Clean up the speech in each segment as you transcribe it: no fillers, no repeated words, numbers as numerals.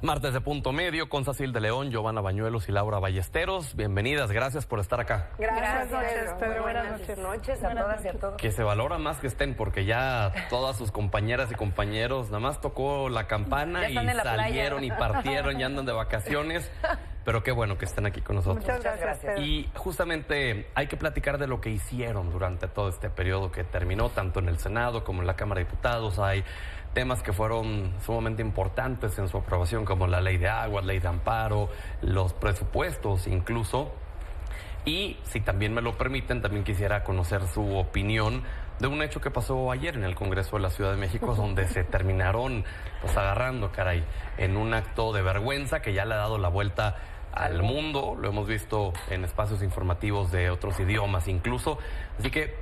Martes de Punto Medio con Sacil de León, Giovanna Bañuelos y Laura Ballesteros. Bienvenidas, gracias por estar acá. Gracias, Pedro. Buenas noches a todas y a todos. Que se valora más que estén, porque ya todas sus compañeras y compañeros nada más tocó la campana y salieron y partieron, ya andan de vacaciones. Pero qué bueno que estén aquí con nosotros. Muchas gracias. Y justamente hay que platicar de lo que hicieron durante todo este periodo que terminó, tanto en el Senado como en la Cámara de Diputados. Hay temas que fueron sumamente importantes en su aprobación, como la ley de aguas, ley de amparo, los presupuestos incluso. Y si también me lo permiten, también quisiera conocer su opinión de un hecho que pasó ayer en el Congreso de la Ciudad de México, donde se terminaron pues agarrando, caray, en un acto de vergüenza que ya le ha dado la vuelta al mundo. Lo hemos visto en espacios informativos de otros idiomas incluso. Así que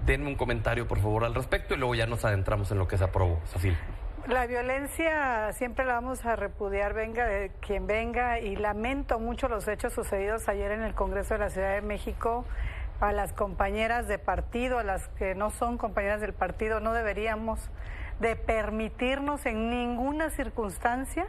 denme un comentario, por favor, al respecto y luego ya nos adentramos en lo que se aprobó. Sacil. La violencia siempre la vamos a repudiar, venga de quien venga, y lamento mucho los hechos sucedidos ayer en el Congreso de la Ciudad de México. A las compañeras de partido, a las que no son compañeras del partido, no deberíamos de permitirnos en ninguna circunstancia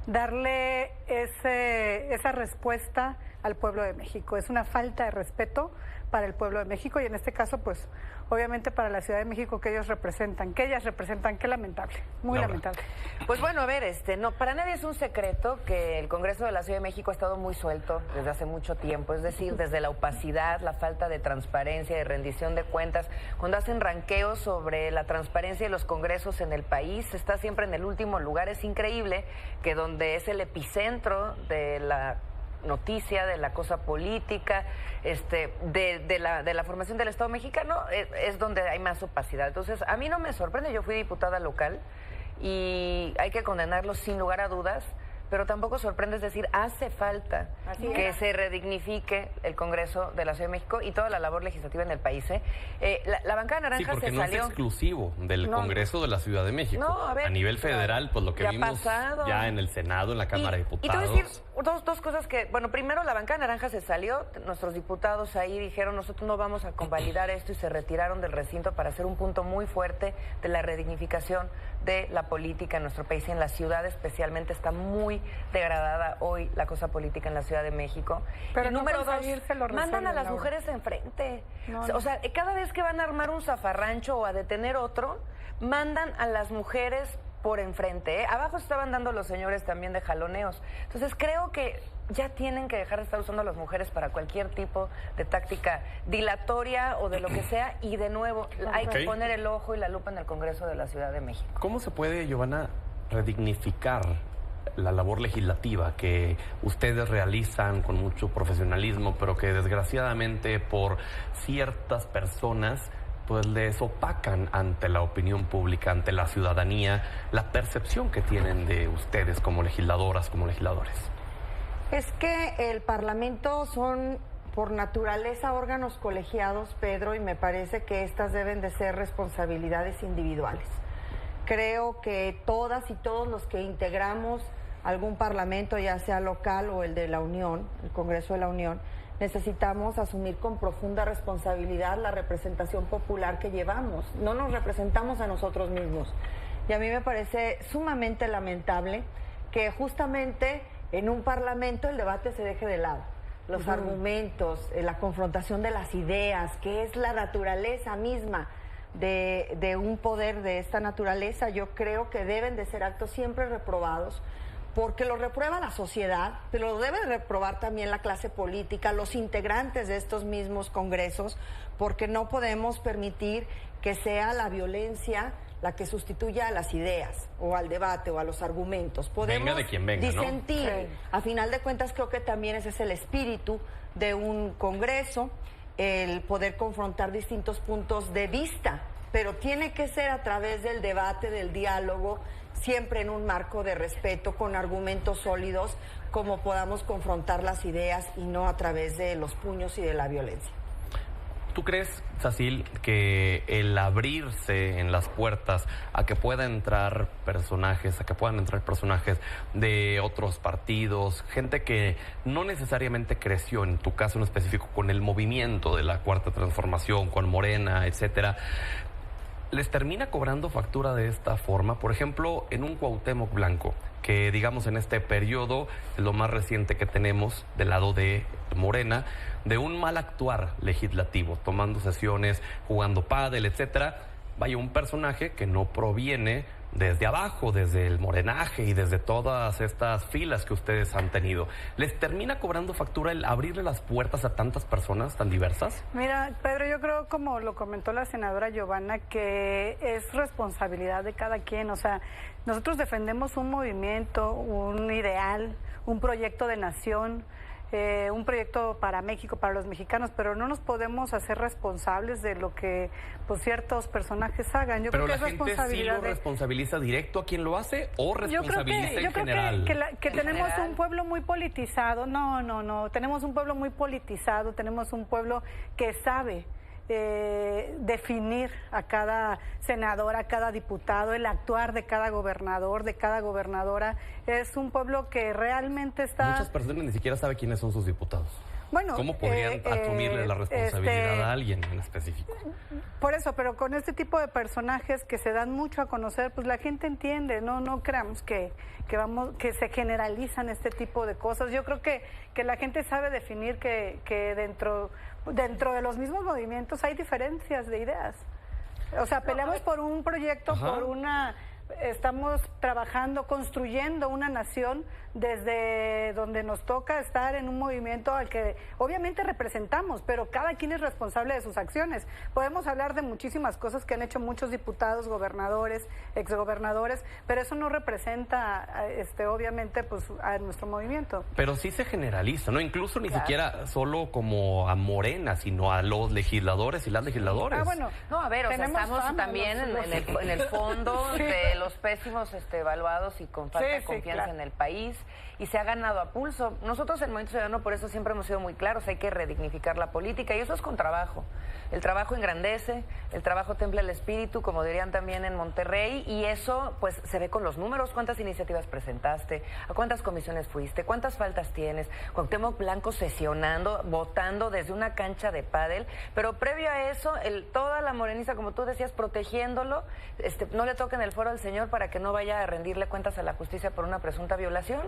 darle esa respuesta al pueblo de México. Es una falta de respeto para el pueblo de México y en este caso, pues, obviamente para la Ciudad de México que ellos representan, que ellas representan. Qué lamentable, muy lamentable. Pues bueno, a ver, no, para nadie es un secreto que el Congreso de la Ciudad de México ha estado muy suelto desde hace mucho tiempo, es decir, desde la opacidad, la falta de transparencia, de rendición de cuentas. Cuando hacen ranqueos sobre la transparencia de los congresos en el país, está siempre en el último lugar. Es increíble que donde es el epicentro de la noticia, de la cosa política, de la formación del Estado mexicano, es donde hay más opacidad. Entonces, a mí no me sorprende, yo fui diputada local y hay que condenarlo sin lugar a dudas, pero tampoco sorprende, es decir, hace falta que se redignifique el Congreso de la Ciudad de México y toda la labor legislativa en el país. La bancada naranja sí, porque se no salió. Es exclusivo del Congreso de la Ciudad de México. No, a nivel federal, pues lo que vimos ya en el Senado, en la Cámara de Diputados. Y te voy a decir dos cosas que, bueno, primero la bancada naranja se salió, nuestros diputados ahí dijeron, nosotros no vamos a convalidar esto, y se retiraron del recinto para hacer un punto muy fuerte de la redignificación de la política en nuestro país y en la ciudad especialmente. Está muy degradada hoy la cosa política en la Ciudad de México. Pero número dos, mandan a las Laura. mujeres enfrente. O sea, cada vez que van a armar un zafarrancho o a detener otro, mandan a las mujeres por enfrente. Abajo estaban dando los señores también de jaloneos. Entonces creo que ya tienen que dejar de estar usando a las mujeres para cualquier tipo de táctica dilatoria o de lo que sea, y de nuevo hay que poner el ojo y la lupa en el Congreso de la Ciudad de México. ¿Cómo se puede, Giovanna, redignificar la labor legislativa que ustedes realizan con mucho profesionalismo, pero que desgraciadamente por ciertas personas pues les opacan ante la opinión pública, ante la ciudadanía, la percepción que tienen de ustedes como legisladoras, como legisladores? Es que el Parlamento son por naturaleza órganos colegiados, Pedro, y me parece que estas deben de ser responsabilidades individuales. Creo que todas y todos los que integramos algún parlamento, ya sea local o el de la Unión, el Congreso de la Unión, necesitamos asumir con profunda responsabilidad la representación popular que llevamos. No nos representamos a nosotros mismos. Y a mí me parece sumamente lamentable que justamente en un parlamento el debate se deje de lado. Los argumentos, la confrontación de las ideas, que es la naturaleza misma de un poder de esta naturaleza, yo creo que deben de ser actos siempre reprobados, porque lo reprueba la sociedad, pero lo debe reprobar también la clase política, los integrantes de estos mismos congresos, porque no podemos permitir que sea la violencia la que sustituya a las ideas, o al debate, o a los argumentos. Podemos venga de quien venga, disentir. ¿no? Sí. A final de cuentas, creo que también ese es el espíritu de un congreso, el poder confrontar distintos puntos de vista, pero tiene que ser a través del debate, del diálogo, siempre en un marco de respeto, con argumentos sólidos, como podamos confrontar las ideas y no a través de los puños y de la violencia. ¿Tú crees, Sacil, que el abrirse en las puertas a que puedan entrar personajes, de otros partidos, gente que no necesariamente creció, en tu caso en específico, con el movimiento de la Cuarta Transformación, con Morena, etcétera, ¿les termina cobrando factura de esta forma? Por ejemplo, en un Cuauhtémoc Blanco, que digamos en este periodo, lo más reciente que tenemos del lado de Morena, de un mal actuar legislativo, tomando sesiones, jugando pádel, etcétera. Vaya, un personaje que no proviene desde abajo, desde el morenaje y desde todas estas filas que ustedes han tenido. ¿Les termina cobrando factura el abrirle las puertas a tantas personas tan diversas? Mira, Pedro, yo creo, como lo comentó la senadora Giovanna, que es responsabilidad de cada quien. O sea, nosotros defendemos un movimiento, un ideal, un proyecto de nación, un proyecto para México, para los mexicanos, pero no nos podemos hacer responsables de lo que pues, ciertos personajes hagan. Yo pero creo que la es gente sí lo responsabiliza directo a quien lo hace o responsabiliza en general. Que tenemos un pueblo muy politizado. No. Tenemos un pueblo muy politizado, tenemos un pueblo que sabe definir a cada senador, a cada diputado, el actuar de cada gobernador, de cada gobernadora. Es un pueblo que realmente está... Muchas personas ni siquiera saben quiénes son sus diputados. Bueno, ¿cómo podrían asumirle la responsabilidad a alguien en específico? Por eso, pero con este tipo de personajes que se dan mucho a conocer, pues la gente entiende, no creamos que se generalizan este tipo de cosas. Yo creo que la gente sabe definir que dentro de los mismos movimientos hay diferencias de ideas. O sea, peleamos por un proyecto, estamos trabajando, construyendo una nación desde donde nos toca estar en un movimiento al que obviamente representamos, pero cada quien es responsable de sus acciones. Podemos hablar de muchísimas cosas que han hecho muchos diputados, gobernadores, exgobernadores, pero eso no representa obviamente pues a nuestro movimiento. Pero sí se generaliza, ¿no? Incluso ni siquiera solo como a Morena, sino a los legisladores y las legisladoras. Bueno, no, a ver, o sea, estamos también en el fondo de los pésimos evaluados y con falta de confianza en el país, y se ha ganado a pulso. Nosotros en Movimiento Ciudadano por eso siempre hemos sido muy claros, hay que redignificar la política, y eso es con trabajo. El trabajo engrandece, el trabajo templa el espíritu, como dirían también en Monterrey, y eso pues se ve con los números. ¿Cuántas iniciativas presentaste? ¿A cuántas comisiones fuiste? ¿Cuántas faltas tienes? Cuauhtémoc Blanco sesionando, votando desde una cancha de pádel, pero previo a eso, toda la moreniza, como tú decías, protegiéndolo, no le toquen el foro al señor para que no vaya a rendirle cuentas a la justicia por una presunta violación.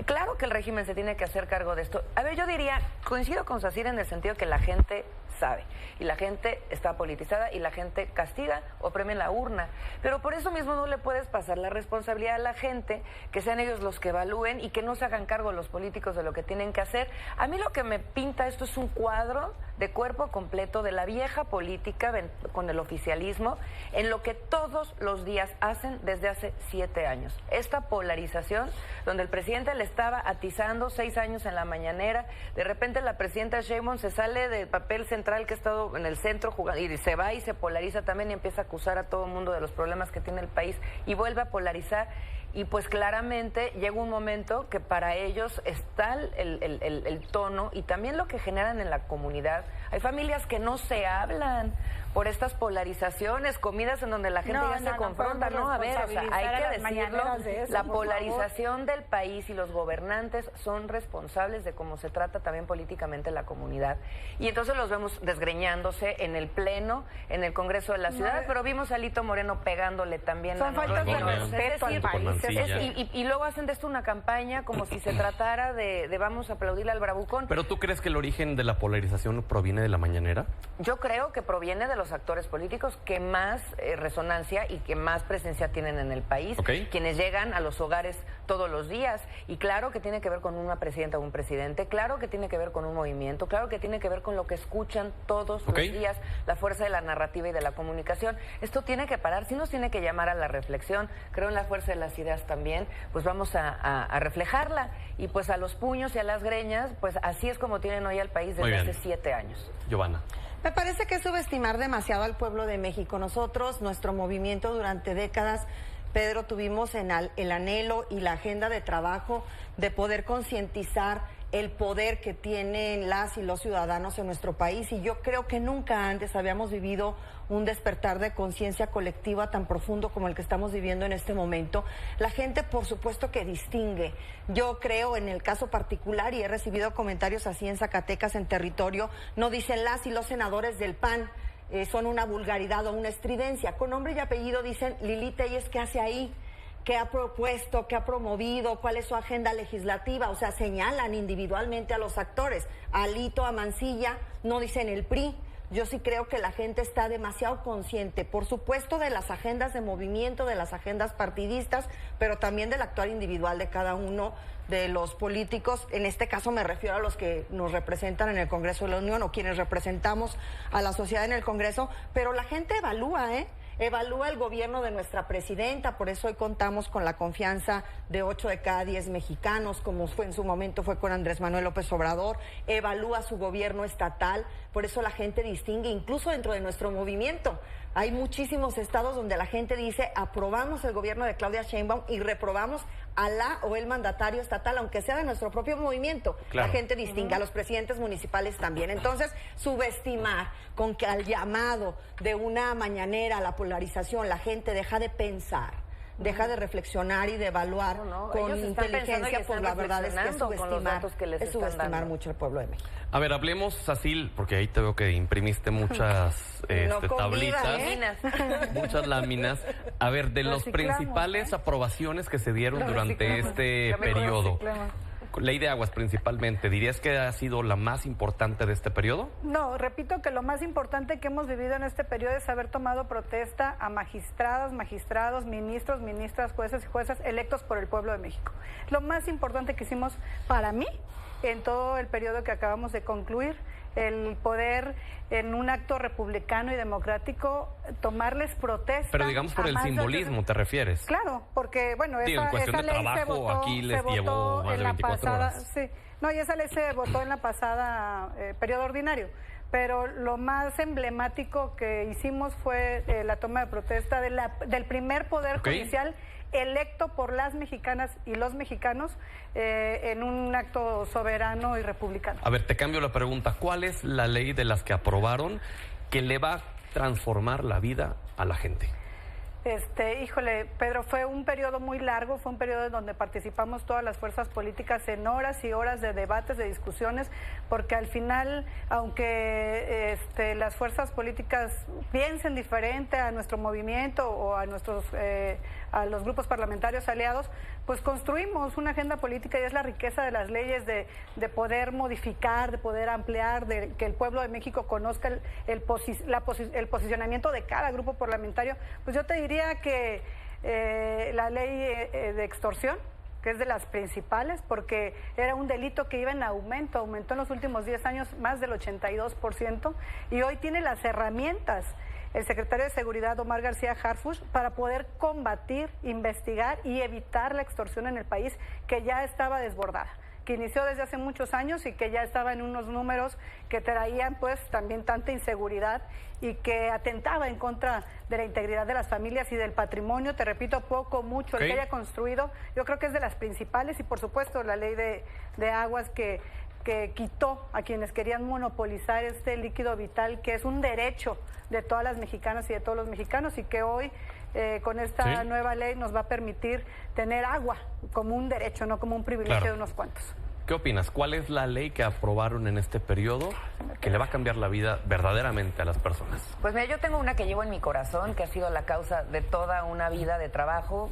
Claro que el régimen se tiene que hacer cargo de esto. A ver, yo diría, coincido con Sacir en el sentido que la gente sabe, y la gente está politizada, y la gente castiga o premia en la urna, pero por eso mismo no le puedes pasar la responsabilidad a la gente, que sean ellos los que evalúen y que no se hagan cargo los políticos de lo que tienen que hacer. A mí lo que me pinta esto es un cuadro de cuerpo completo de la vieja política con el oficialismo, en lo que todos los días hacen desde hace 7 años. Esta polarización, donde el presidente le estaba atizando 6 años en la mañanera, de repente la presidenta Sheinbaum se sale del papel central que ha estado en el centro jugando, y se va y se polariza también y empieza a acusar a todo el mundo de los problemas que tiene el país y vuelve a polarizar. Y pues claramente llega un momento que para ellos está el tono y también lo que generan en la comunidad. Hay familias que no se hablan por estas polarizaciones, comidas en donde la gente ya se confronta, ¿no? A ver, o sea, hay que decirlo, la polarización del país y los gobernantes son responsables de cómo se trata también políticamente la comunidad. Y entonces los vemos desgreñándose en el Pleno, en el Congreso de la Ciudad, pero vimos a Alito Moreno pegándole también. Son faltas de respeto al país. Y luego hacen de esto una campaña como si se tratara de vamos a aplaudirle al bravucón. ¿Pero tú crees que el origen de la polarización proviene de la mañanera? Yo creo que proviene de los actores políticos que más resonancia y que más presencia tienen en el país, quienes llegan a los hogares todos los días. Y claro que tiene que ver con una presidenta o un presidente, claro que tiene que ver con un movimiento, claro que tiene que ver con lo que escuchan todos los días, la fuerza de la narrativa y de la comunicación. Esto tiene que parar, sí nos tiene que llamar a la reflexión. Creo en la fuerza de las ideas también, pues vamos a reflejarla. Y pues a los puños y a las greñas, pues así es como tienen hoy al país desde hace 7 años. Giovanna. Me parece que es subestimar demasiado al pueblo de México. Nosotros, nuestro movimiento durante décadas, Pedro, tuvimos el anhelo y la agenda de trabajo de poder concientizar el poder que tienen las y los ciudadanos en nuestro país, y yo creo que nunca antes habíamos vivido un despertar de conciencia colectiva tan profundo como el que estamos viviendo en este momento. La gente, por supuesto, que distingue. Yo creo, en el caso particular, y he recibido comentarios así en Zacatecas, en territorio, no dicen las y los senadores del PAN, son una vulgaridad o una estridencia. Con nombre y apellido dicen Lili Telles, ¿qué hace ahí? ¿Qué ha propuesto? ¿Qué ha promovido? ¿Cuál es su agenda legislativa? O sea, señalan individualmente a los actores. A Alito, a Mancilla, no dicen el PRI. Yo sí creo que la gente está demasiado consciente, por supuesto, de las agendas de movimiento, de las agendas partidistas, pero también del actuar individual de cada uno de los políticos. En este caso me refiero a los que nos representan en el Congreso de la Unión o quienes representamos a la sociedad en el Congreso, pero la gente evalúa, evalúa el gobierno de nuestra presidenta, por eso hoy contamos con la confianza de 8 de cada 10 mexicanos, como fue en su momento fue con Andrés Manuel López Obrador, evalúa su gobierno estatal, por eso la gente distingue, incluso dentro de nuestro movimiento. Hay muchísimos estados donde la gente dice, aprobamos el gobierno de Claudia Sheinbaum y reprobamos a la o el mandatario estatal, aunque sea de nuestro propio movimiento. Claro. La gente distingue, a los presidentes municipales también. Entonces, subestimar con que al llamado de una mañanera a la polarización, la gente deja de pensar, deja de reflexionar y de evaluar con inteligencia, pues la verdad es que subestimar mucho el pueblo de México. A ver, hablemos, Sacil, porque ahí te veo que imprimiste muchas tablitas, muchas láminas. A ver, de las principales aprobaciones que se dieron durante este periodo, Ley de Aguas principalmente, ¿dirías que ha sido la más importante de este periodo? No, repito que lo más importante que hemos vivido en este periodo es haber tomado protesta a magistradas, magistrados, ministros, ministras, jueces y juezas electos por el pueblo de México. Lo más importante que hicimos para mí en todo el periodo que acabamos de concluir, el poder en un acto republicano y democrático tomarles protesta. Pero digamos por el simbolismo, ¿te refieres? Claro, porque bueno, en cuestión de trabajo, aquí les llevó más de 24 horas. Sí, no, y esa ley se votó en la pasada periodo ordinario. Pero lo más emblemático que hicimos fue la toma de protesta del primer poder judicial electo por las mexicanas y los mexicanos en un acto soberano y republicano. A ver, te cambio la pregunta. ¿Cuál es la ley de las que aprobaron que le va a transformar la vida a la gente? Híjole, Pedro, fue un periodo muy largo, fue un periodo en donde participamos todas las fuerzas políticas en horas y horas de debates, de discusiones, porque al final, aunque las fuerzas políticas piensen diferente a nuestro movimiento o a los grupos parlamentarios aliados, pues construimos una agenda política y es la riqueza de las leyes de poder modificar, de poder ampliar, de que el pueblo de México conozca el posicionamiento de cada grupo parlamentario. Pues yo te diría que la ley de extorsión, que es de las principales, porque era un delito que iba en aumento, aumentó en los últimos 10 años más del 82%, y hoy tiene las herramientas el secretario de Seguridad, Omar García Harfuch, para poder combatir, investigar y evitar la extorsión en el país, que ya estaba desbordada, que inició desde hace muchos años y que ya estaba en unos números que traían pues también tanta inseguridad y que atentaba en contra de la integridad de las familias y del patrimonio, te repito, poco, mucho, el que haya construido, yo creo que es de las principales, y por supuesto la ley de aguas que quitó a quienes querían monopolizar este líquido vital, que es un derecho de todas las mexicanas y de todos los mexicanos, y que hoy con esta nueva ley nos va a permitir tener agua como un derecho, no como un privilegio de unos cuantos. ¿Qué opinas? ¿Cuál es la ley que aprobaron en este periodo que le va a cambiar la vida verdaderamente a las personas? Pues mira, yo tengo una que llevo en mi corazón, que ha sido la causa de toda una vida de trabajo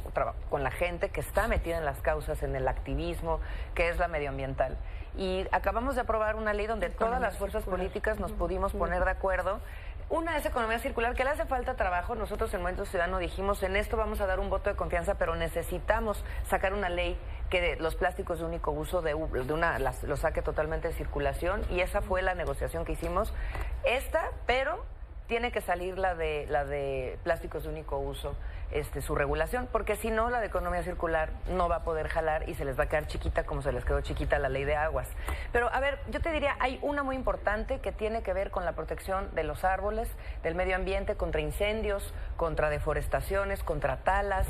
con la gente que está metida en las causas, en el activismo, que es la medioambiental. Y acabamos de aprobar una ley donde todas las fuerzas políticas nos pudimos poner de acuerdo. Una es economía circular, que le hace falta trabajo. Nosotros en Movimiento Ciudadano dijimos, en esto vamos a dar un voto de confianza, pero necesitamos sacar una ley que los plásticos de único uso los saque totalmente de circulación, y esa fue la negociación que hicimos. Pero tiene que salir la de plásticos de único uso, su regulación, porque si no, la de economía circular no va a poder jalar y se les va a quedar chiquita como se les quedó chiquita la ley de aguas. Pero, a ver, yo te diría, hay una muy importante que tiene que ver con la protección de los árboles, del medio ambiente, contra incendios, contra deforestaciones, contra talas,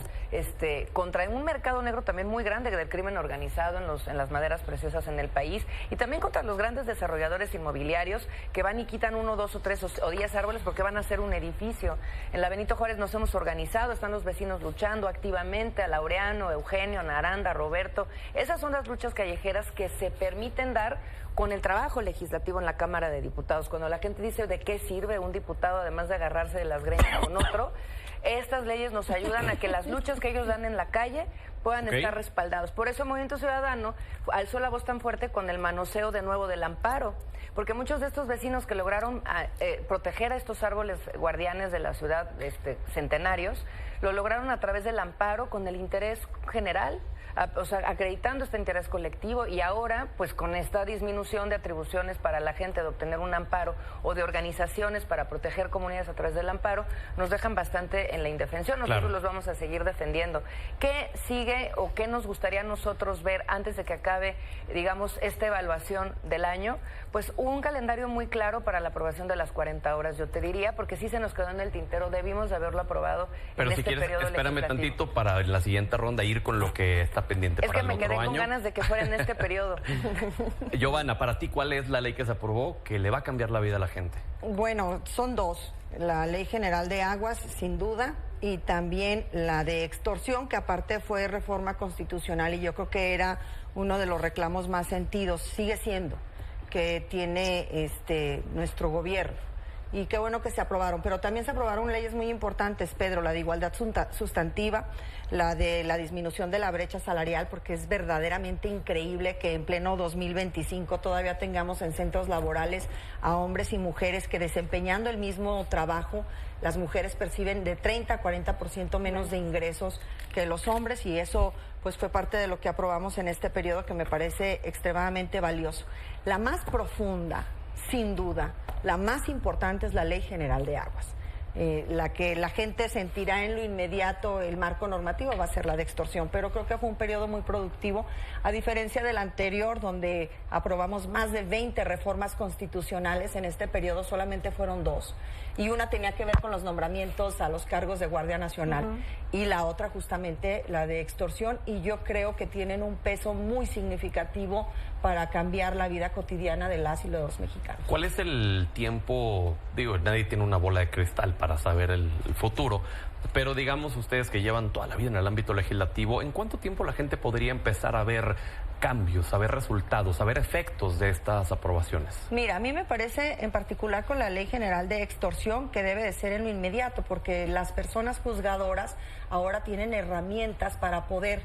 contra un mercado negro también muy grande del crimen organizado en las maderas preciosas en el país, y también contra los grandes desarrolladores inmobiliarios que van y quitan 1, 2 o 3 o 10 árboles porque van a ser un edificio. En la Benito Juárez nos hemos organizado, están los vecinos luchando activamente, a Laureano, Eugenio, Naranda, Roberto. Esas son las luchas callejeras que se permiten dar con el trabajo legislativo en la Cámara de Diputados. Cuando la gente dice de qué sirve un diputado, además de agarrarse de las greñas con otro, estas leyes nos ayudan a que las luchas que ellos dan en la calle puedan estar respaldados. Por eso Movimiento Ciudadano alzó la voz tan fuerte con el manoseo de nuevo del amparo, porque muchos de estos vecinos que lograron proteger a estos árboles guardianes de la ciudad centenarios, lo lograron a través del amparo con el interés general, o sea, acreditando este interés colectivo, y ahora, pues con esta disminución de atribuciones para la gente de obtener un amparo o de organizaciones para proteger comunidades a través del amparo, nos dejan bastante en la indefensión. Nosotros los vamos a seguir defendiendo. ¿Qué sigue o qué nos gustaría a nosotros ver antes de que acabe, digamos, esta evaluación del año? Pues un calendario muy claro para la aprobación de las 40 horas, yo te diría, porque sí se nos quedó en el tintero, debimos de haberlo aprobado en este periodo legislativo. Pero si quieres, espérame tantito para la siguiente ronda ir con lo que está pendiente para el otro año. Es que me quedé con ganas de que fuera en este periodo. Giovanna, para ti, ¿cuál es la ley que se aprobó que le va a cambiar la vida a la gente? Bueno, son dos. La Ley General de Aguas, sin duda, y también la de extorsión, que aparte fue reforma constitucional, y yo creo que era uno de los reclamos más sentidos, sigue siendo, que tiene nuestro gobierno. Y qué bueno que se aprobaron, pero también se aprobaron leyes muy importantes, Pedro, la de igualdad sustantiva, la de la disminución de la brecha salarial, porque es verdaderamente increíble que en pleno 2025 todavía tengamos en centros laborales a hombres y mujeres que, desempeñando el mismo trabajo, las mujeres perciben de 30 a 40% menos de ingresos que los hombres, y eso pues fue parte de lo que aprobamos en este periodo, que me parece extremadamente valioso. La más profunda, sin duda, la más importante es la Ley General de Aguas. La que la gente sentirá en lo inmediato el marco normativo va a ser la de extorsión, pero creo que fue un periodo muy productivo, a diferencia del anterior, donde aprobamos más de 20 reformas constitucionales. En este periodo solamente fueron 2, y una tenía que ver con los nombramientos a los cargos de Guardia Nacional, y la otra justamente la de extorsión, y yo creo que tienen un peso muy significativo para cambiar la vida cotidiana de las y los mexicanos. ¿Cuál es el tiempo? Digo, nadie tiene una bola de cristal para saber el futuro, pero digamos ustedes que llevan toda la vida en el ámbito legislativo, ¿en cuánto tiempo la gente podría empezar a ver cambios, a ver resultados, a ver efectos de estas aprobaciones? Mira, a mí me parece, en particular con la Ley General de Extorsión, que debe de ser en lo inmediato, porque las personas juzgadoras ahora tienen herramientas para poder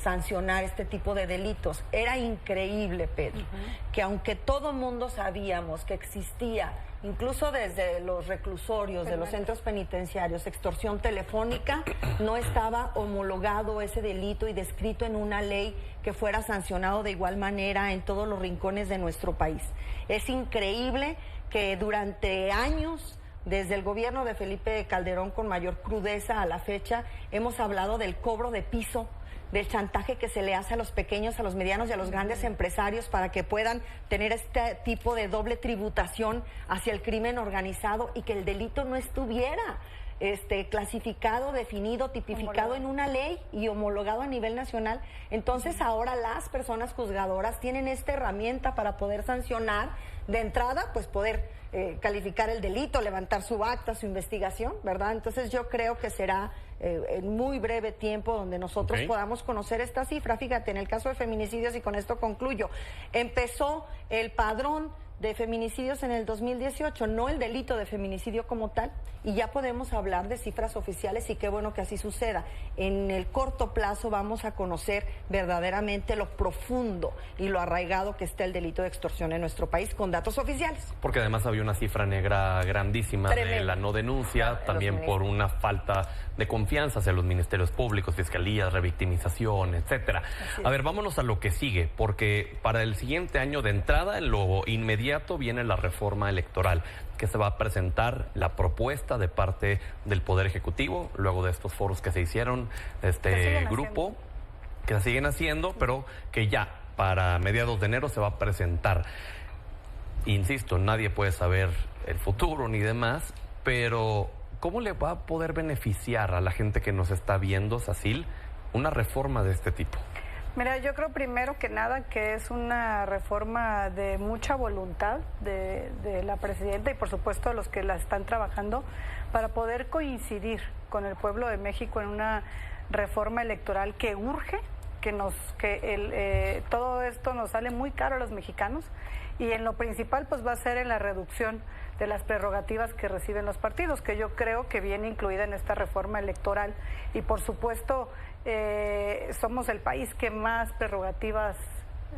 sancionar este tipo de delitos. Era increíble, Pedro, que aunque todo mundo sabíamos que existía, incluso desde los reclusorios, de los centros penitenciarios, extorsión telefónica, no estaba homologado ese delito y descrito en una ley que fuera sancionado de igual manera en todos los rincones de nuestro país. Es increíble que durante años, desde el gobierno de Felipe Calderón, con mayor crudeza a la fecha, hemos hablado del cobro de piso, del chantaje que se le hace a los pequeños, a los medianos y a los grandes empresarios para que puedan tener este tipo de doble tributación hacia el crimen organizado, y que el delito no estuviera clasificado, definido, tipificado en una ley y homologado a nivel nacional. Entonces ahora las personas juzgadoras tienen esta herramienta para poder sancionar de entrada, pues poder calificar el delito, levantar su acta, su investigación, ¿verdad? Entonces yo creo que será en muy breve tiempo donde nosotros podamos conocer esta cifra. Fíjate, en el caso de feminicidios, y con esto concluyo, empezó el padrón de feminicidios en el 2018, no el delito de feminicidio como tal, y ya podemos hablar de cifras oficiales, y qué bueno que así suceda. En el corto plazo vamos a conocer verdaderamente lo profundo y lo arraigado que está el delito de extorsión en nuestro país, con datos oficiales. Porque además había una cifra negra grandísima de la no denuncia, también por una falta de confianza hacia los ministerios públicos, fiscalías, revictimización, etcétera. A ver, vámonos a lo que sigue, porque para el siguiente año, de entrada, en lo inmediato, viene la reforma electoral, que se va a presentar la propuesta de parte del Poder Ejecutivo, luego de estos foros que se hicieron, este grupo, que se siguen haciendo, pero que ya para mediados de enero se va a presentar. Insisto, nadie puede saber el futuro ni demás, pero ¿cómo le va a poder beneficiar a la gente que nos está viendo, Sacil, una reforma de este tipo? Mira, yo creo primero que nada que es una reforma de mucha voluntad de la presidenta y por supuesto los que la están trabajando para poder coincidir con el pueblo de México en una reforma electoral que urge, todo esto nos sale muy caro a los mexicanos y en lo principal pues va a ser en la reducción de las prerrogativas que reciben los partidos, que yo creo que viene incluida en esta reforma electoral y por supuesto somos el país que más prerrogativas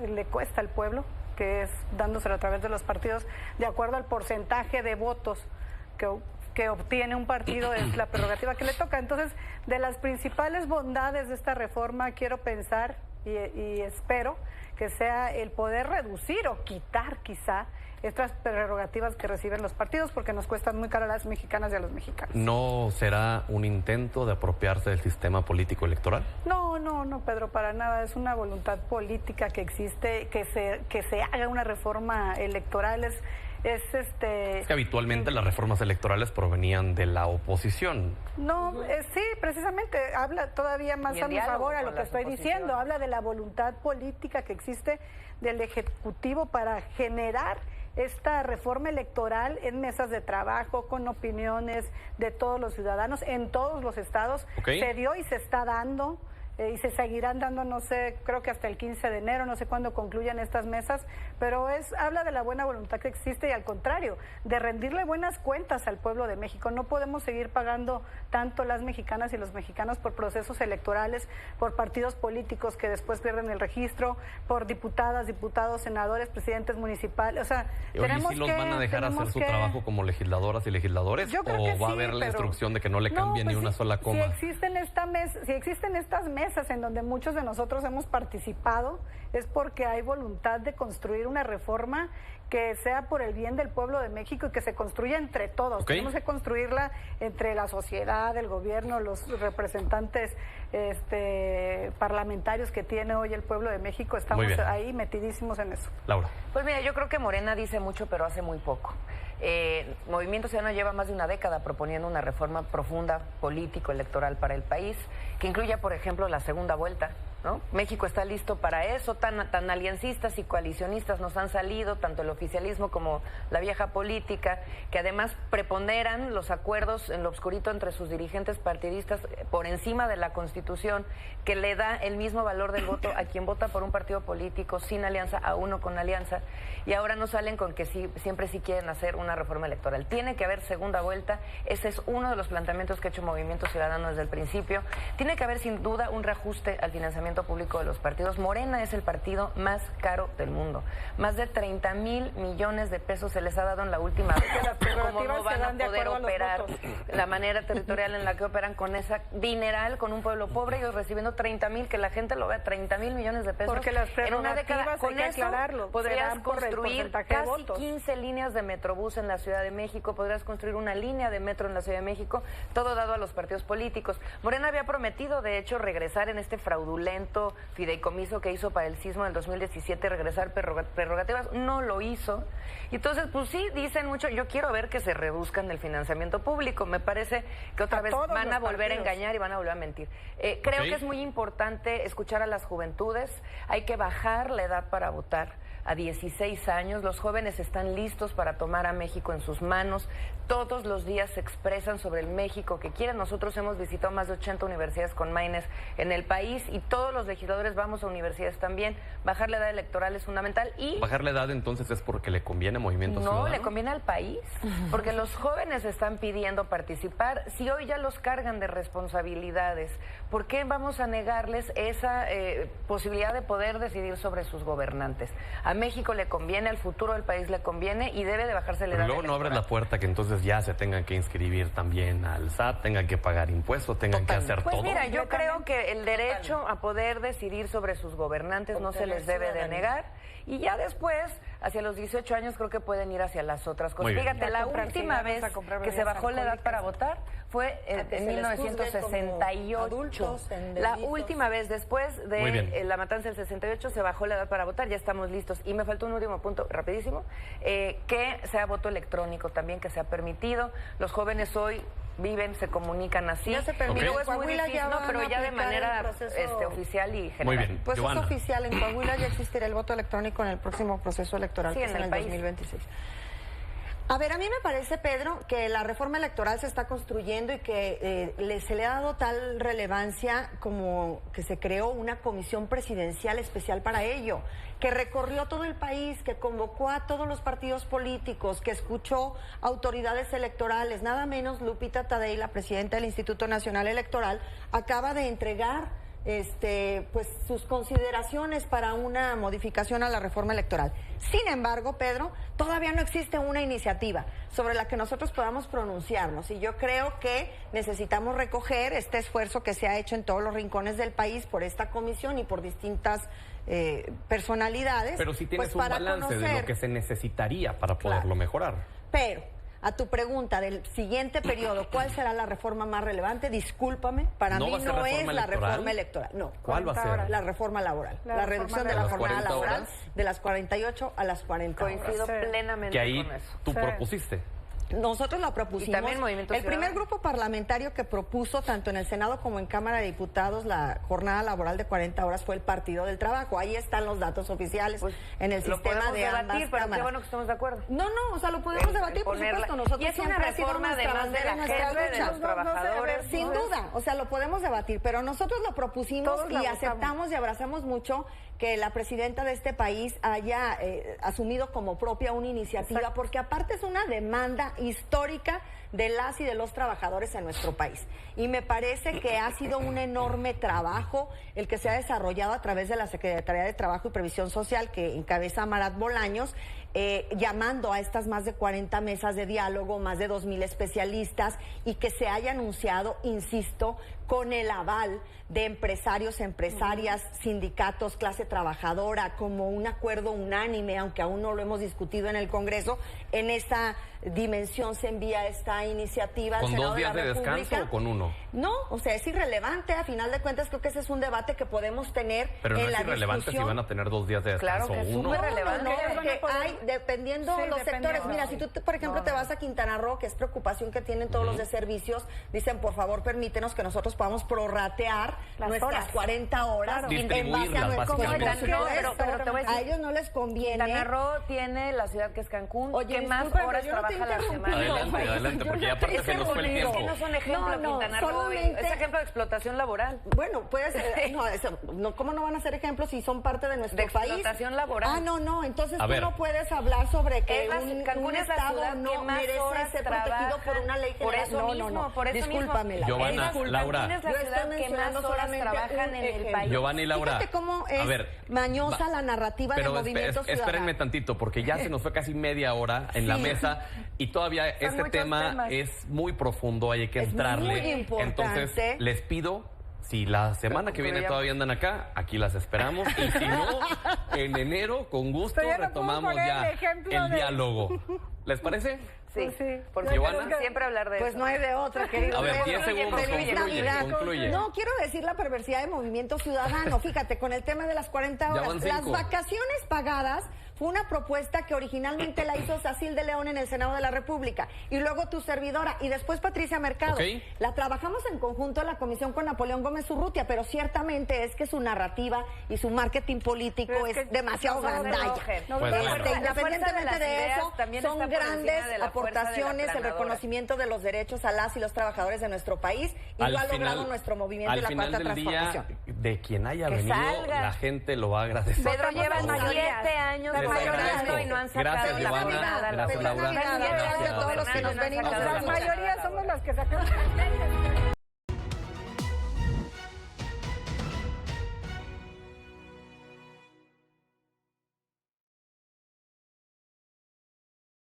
le cuesta al pueblo, que es dándoselo a través de los partidos, de acuerdo al porcentaje de votos que obtiene un partido, es la prerrogativa que le toca. Entonces, de las principales bondades de esta reforma, quiero pensar y espero que sea el poder reducir o quitar quizá estas prerrogativas que reciben los partidos porque nos cuestan muy caro a las mexicanas y a los mexicanos. ¿No será un intento de apropiarse del sistema político electoral? No, Pedro, para nada. Es una voluntad política que existe, que se haga una reforma electoral. Es que habitualmente las reformas electorales provenían de la oposición. No, sí, precisamente habla todavía más a mi favor a lo que estoy diciendo. Habla de la voluntad política que existe del Ejecutivo para generar esta reforma electoral en mesas de trabajo, con opiniones de todos los ciudadanos en todos los estados. Okay. Se dio y se está dando. Y se seguirán dando, no sé, creo que hasta el 15 de enero, no sé cuándo concluyan estas mesas, pero habla de la buena voluntad que existe y al contrario, de rendirle buenas cuentas al pueblo de México. No podemos seguir pagando tanto las mexicanas y los mexicanos por procesos electorales, por partidos políticos que después pierden el registro, por diputadas, diputados, senadores, presidentes municipales. O sea, ¿sí los van a dejar hacer su trabajo como legisladoras y legisladores? Yo creo que ¿O va a haber la instrucción de que no le cambien ni una sola coma? Si existen estas mesas en donde muchos de nosotros hemos participado, es porque hay voluntad de construir una reforma que sea por el bien del pueblo de México y que se construya entre todos. Okay. Tenemos que construirla entre la sociedad, el gobierno, los representantes parlamentarios que tiene hoy el pueblo de México. Estamos ahí metidísimos en eso. Laura. Pues mira, yo creo que Morena dice mucho, pero hace muy poco. Movimiento Ciudadano lleva más de una década proponiendo una reforma profunda político-electoral para el país, que incluya, por ejemplo, la segunda vuelta, ¿no? México está listo para eso, tan aliancistas y coalicionistas nos han salido, tanto el oficialismo como la vieja política, que además preponderan los acuerdos en lo oscurito entre sus dirigentes partidistas por encima de la Constitución, que le da el mismo valor del voto a quien vota por un partido político sin alianza, a uno con alianza, y ahora nos salen con que siempre sí quieren hacer una reforma electoral. Tiene que haber segunda vuelta, ese es uno de los planteamientos que ha hecho Movimiento Ciudadano desde el principio. Tiene que haber sin duda un reajuste al financiamiento público de los partidos. Morena es el partido más caro del mundo. Más de 30,000 millones de pesos se les ha dado en la última vez. ¿Cómo no van a poder operar la manera territorial en la que operan con esa dineral, con un pueblo pobre, ellos recibiendo 30,000, que la gente lo vea, 30,000 millones de pesos? Porque las en una década, con eso podrías construir casi 15 líneas de Metrobús en la Ciudad de México, podrías construir una línea de metro en la Ciudad de México, todo dado a los partidos políticos. Morena había prometido, de hecho, regresar en este fraudulento fideicomiso que hizo para el sismo del 2017, regresar prerrogativas, no lo hizo. Y entonces, pues sí, dicen mucho, yo quiero ver que se reduzcan el financiamiento público. Me parece que otra vez van a volver a engañar y van a volver a mentir. Creo que es muy importante escuchar a las juventudes, hay que bajar la edad para votar a 16 años. Los jóvenes están listos para tomar a México en sus manos. Todos los días se expresan sobre el México que quieren. Nosotros hemos visitado más de 80 universidades con Maines en el país y todos los legisladores vamos a universidades también. Bajar la edad electoral es fundamental. Y ¿bajar la edad entonces es porque le conviene Movimiento Ciudadano? No, le conviene al país, porque los jóvenes están pidiendo participar. Si hoy ya los cargan de responsabilidades, ¿por qué vamos a negarles esa posibilidad de poder decidir sobre sus gobernantes? A México le conviene, al futuro del país le conviene y debe de bajarse la edad. Pero luego no abre la puerta que entonces ya se tengan que inscribir también al SAT, tengan que pagar impuestos, tengan que hacer todo. Pues mira, yo creo que el derecho a poder decidir sobre sus gobernantes no se les debe de negar. Y ya después, hacia los 18 años, creo que pueden ir hacia las otras cosas. Fíjate, la última vez que se bajó la edad para votar fue en se les juzgue como 1968. adultos en La delitos. última vez después Muy bien. de la matanza del 68 se bajó la edad para votar, ya estamos listos. Y me faltó un último punto, rapidísimo, que sea voto electrónico también, que sea permitido. Los jóvenes hoy viven, se comunican así. Ya se permite. Y luego es muy Coahuila difícil, ya ¿no? van Pero a ya de aplicar manera el proceso. oficial y general. Muy bien. Pues Giovanna. es oficial, en Coahuila ya existirá el voto electrónico en el próximo proceso electoral, Sí, que es en en el el país. 2026. A ver, a mí me parece, Pedro, que la reforma electoral se está construyendo y que se le ha dado tal relevancia como que se creó una comisión presidencial especial para ello, que recorrió todo el país, que convocó a todos los partidos políticos, que escuchó autoridades electorales. Nada menos Lupita Tadei, la presidenta del Instituto Nacional Electoral, acaba de entregar pues sus consideraciones para una modificación a la reforma electoral. Sin embargo, Pedro, todavía no existe una iniciativa sobre la que nosotros podamos pronunciarnos, y yo creo que necesitamos recoger este esfuerzo que se ha hecho en todos los rincones del país por esta comisión y por distintas personalidades. Pero si tienes pues, un para balance de conocer. lo que se necesitaría para poderlo Claro. mejorar. Pero a tu pregunta del siguiente periodo, ¿cuál será la reforma más relevante? Discúlpame, para ¿No mí va a ser no es reforma la electoral? reforma electoral. No. ¿Cuál va a 40 ser? La reforma laboral. La La reforma reducción de de la las jornada 40 laboral horas. de las 48 a las 40 horas. Coincido Sí. plenamente Que ahí con eso. tú Sí. propusiste. Nosotros lo propusimos. Y también Movimiento El primer Ciudadano. grupo parlamentario que propuso, tanto en el Senado como en Cámara de Diputados, la jornada laboral de 40 horas fue el Partido del Trabajo. Ahí están los datos oficiales Pues, en el lo sistema podemos de debatir, ambas pero qué cámaras. bueno que estamos de acuerdo. No, o sea, lo podemos El debatir, por ponerla. supuesto. Nosotros Y es una siempre ha sido reforma nuestra además de bandera, la nuestra gente, de lucha. los trabajadores. Sin duda, o sea, lo podemos debatir, pero nosotros lo propusimos Todos la y votamos. aceptamos y abrazamos mucho que la presidenta de este país haya asumido como propia una iniciativa, Exacto. porque aparte es una demanda histórica de las y de los trabajadores en nuestro país. Y me parece que ha sido un enorme trabajo el que se ha desarrollado a través de la Secretaría de Trabajo y Previsión Social, que encabeza Marat Bolaños, llamando a estas más de 40 mesas de diálogo, más de 2,000 especialistas, y que se haya anunciado, insisto, con el aval de empresarios, empresarias, sindicatos, clase trabajadora, como un acuerdo unánime, aunque aún no lo hemos discutido en el Congreso. En esta dimensión se envía esta iniciativa al ¿Con Senado 2 días de de la descanso República. o con 1? No, o sea, es irrelevante. A final de cuentas, creo que ese es un debate que podemos tener Pero no en es la irrelevante si discusión. van a tener 2 días de Claro descanso que o 1. súper relevante. No, Ellos van a porque poder- hay, dependiendo Sí, los dependiendo. sectores. Mira, si tú, por ejemplo, te vas a Quintana Roo, que es preocupación que tienen todos los de servicios, dicen, por favor, permítenos que nosotros podamos prorratear Las nuestras horas. 40 horas Claro. en base a Distribuirlas, nuestro básicamente. No, pero te voy a decir, a ellos no les conviene. Quintana Roo tiene la ciudad que es Cancún. Oye, ¿Qué más disculpa, horas pero yo no te trabaja la interrumpí. semana? Adelante, adelante, porque ya aparte Es se nos fue el interrumpido. tiempo. Es que no son ejemplo, No, Quintana Roo. solamente- Es ejemplo de explotación laboral. Bueno, puede ser, ¿cómo no van a ser ejemplos si son parte de nuestro De país? explotación laboral. Ah, no, entonces A tú ver. no puedes hablar sobre que Cancún un es la estado ciudad no que más merece horas ser protegido trabaja. por una ley Por general. eso No, mismo, por eso discúlpame, mismo. Laura. Giovanna, Cancún Laura. es la Yo estoy ciudad que más mencionando horas solamente trabajan un en el ejemplo. país. Giovanna y Laura. Fíjate cómo es A ver, mañosa va- la narrativa del Pero movimiento espérenme ciudadano. tantito, porque ya se nos fue casi media hora en la Sí. mesa y todavía este muchos tema temas. es muy profundo, hay que Es entrarle. muy importante. Entonces, les pido, si la semana que viene Concluyamos. todavía andan acá, aquí las esperamos. Y si no, en enero, con gusto, Pero ya no puedo retomamos poner ya el ejemplo el de- diálogo. ¿Les parece? Sí, Pues sí. porque Giovanna. tenemos que siempre hablar de Pues eso. no hay de otra, querido. A ver, Pedro. 10 segundos, Feliz concluye, Navidad. concluye. No, quiero decir la perversidad del movimiento ciudadano. Fíjate, con el tema de las 40 Ya horas. van Las 5. vacaciones pagadas fue una propuesta que originalmente la hizo Sacil de León en el Senado de la República. Y luego tu servidora. Y después Patricia Mercado. Ok. La trabajamos en conjunto en la comisión con Napoleón Gómez Urrutia. Pero ciertamente es que su narrativa y su marketing político Pero es es que demasiado no se gandalla. enojen. No, Pues la bueno. fuerza- la fuerza Independientemente de de las eso, ideas también son está por encima grandes de la fuerza de la aportaciones, el aplanadora. reconocimiento de los derechos a las y los trabajadores de nuestro país, y lo ha logrado nuestro movimiento y la cuarta del día, transformación. de quien haya Que venido, salga. la gente lo va a agradecer. Pedro Votamos lleva las mayorías. 7 años Las gobernando agradezco. y no han sacado Gracias, la Giovanna. jornada Gracias, laboral. Laura. Feliz Navidad, Gracias. gracias a todos los que nos ven y nos Gracias. Las escuchan. mayorías somos las que sacamos.